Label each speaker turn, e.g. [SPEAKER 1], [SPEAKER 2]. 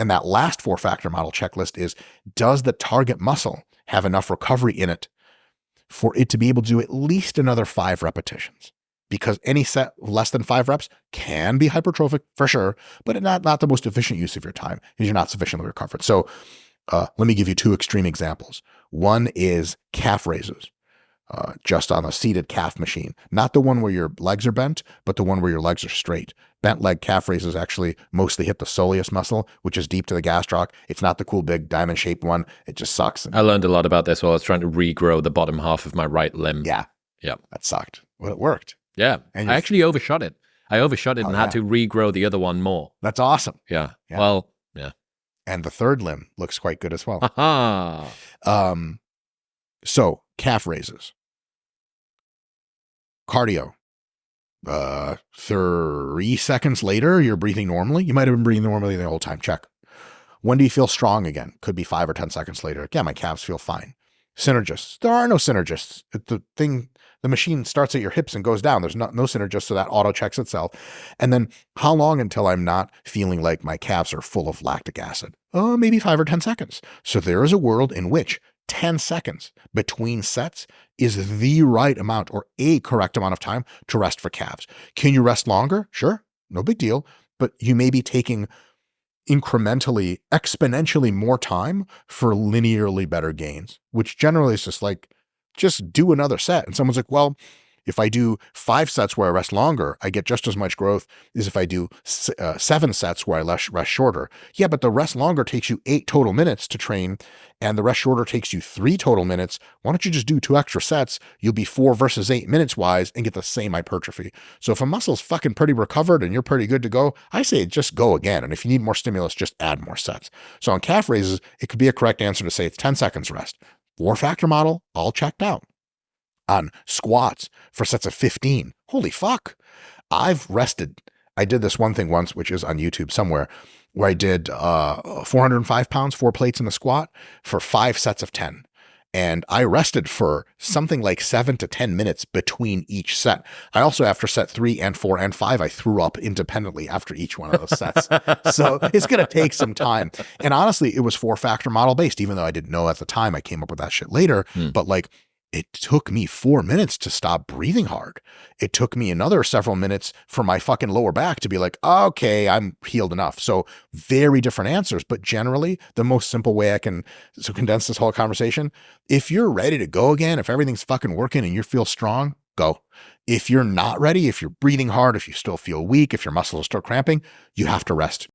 [SPEAKER 1] And that last 4-factor model checklist is, does the target muscle have enough recovery in it for it to be able to do at least another 5 repetitions? Because any set less than 5 reps can be hypertrophic for sure, but not the most efficient use of your time because you're not sufficiently recovered. So let me give you 2 extreme examples. One is calf raises. Just on a seated calf machine, not the one where your legs are bent, but the one where your legs are straight. Bent leg calf raises actually mostly hit the soleus muscle, which is deep to the gastroc. It's not the cool big diamond shaped one. It just sucks.
[SPEAKER 2] I learned a lot about this while I was trying to regrow the bottom half of my right limb.
[SPEAKER 1] Yeah. That sucked. Well, it worked.
[SPEAKER 2] Yeah. And I actually overshot it. I overshot it and had to regrow the other one more.
[SPEAKER 1] That's awesome.
[SPEAKER 2] Yeah. Well, yeah.
[SPEAKER 1] And the third limb looks quite good as well. So calf raises. Cardio. 3 seconds later, you're breathing normally. You might have been breathing normally the whole time. Check. When do you feel strong again? Could be 5 or 10 seconds later. Yeah, my calves feel fine. Synergists. There are no synergists. The machine starts at your hips and goes down. There's no synergist, so that auto checks itself. And then how long until I'm not feeling like my calves are full of lactic acid? Oh, maybe 5 or 10 seconds. So there is a world in which 10 seconds between sets is the right amount or a correct amount of time to rest for calves. Can you rest longer? Sure, no big deal. But you may be taking exponentially more time for linearly better gains, which generally is just do another set. And someone's like, well, if I do 5 sets where I rest longer, I get just as much growth as if I do 7 sets where I rest shorter. Yeah, but the rest longer takes you 8 total minutes to train, and the rest shorter takes you 3 total minutes. Why don't you just do 2 extra sets? You'll be 4 versus 8 minutes wise and get the same hypertrophy. So if a muscle's fucking pretty recovered and you're pretty good to go, I say just go again. And if you need more stimulus, just add more sets. So on calf raises, it could be a correct answer to say it's 10 seconds rest. 4-factor model, all checked out. On squats for sets of 15. Holy fuck. I've rested. I did this one thing once, which is on YouTube somewhere, where I did 405 pounds, 4 plates in the squat for 5 sets of 10. And I rested for something like 7 to 10 minutes between each set. I also, after set 3 and 4 and 5, I threw up independently after each one of those sets. So it's going to take some time. And honestly, it was 4-factor model based, even though I didn't know at the time. I came up with that shit later. But it took me 4 minutes to stop breathing hard. It took me another several minutes for my fucking lower back to be like, okay, I'm healed enough. So very different answers, but generally the most simple way I can condense this whole conversation, if you're ready to go again, if everything's fucking working and you feel strong, go. If you're not ready, if you're breathing hard, if you still feel weak, if your muscles are still cramping, you have to rest.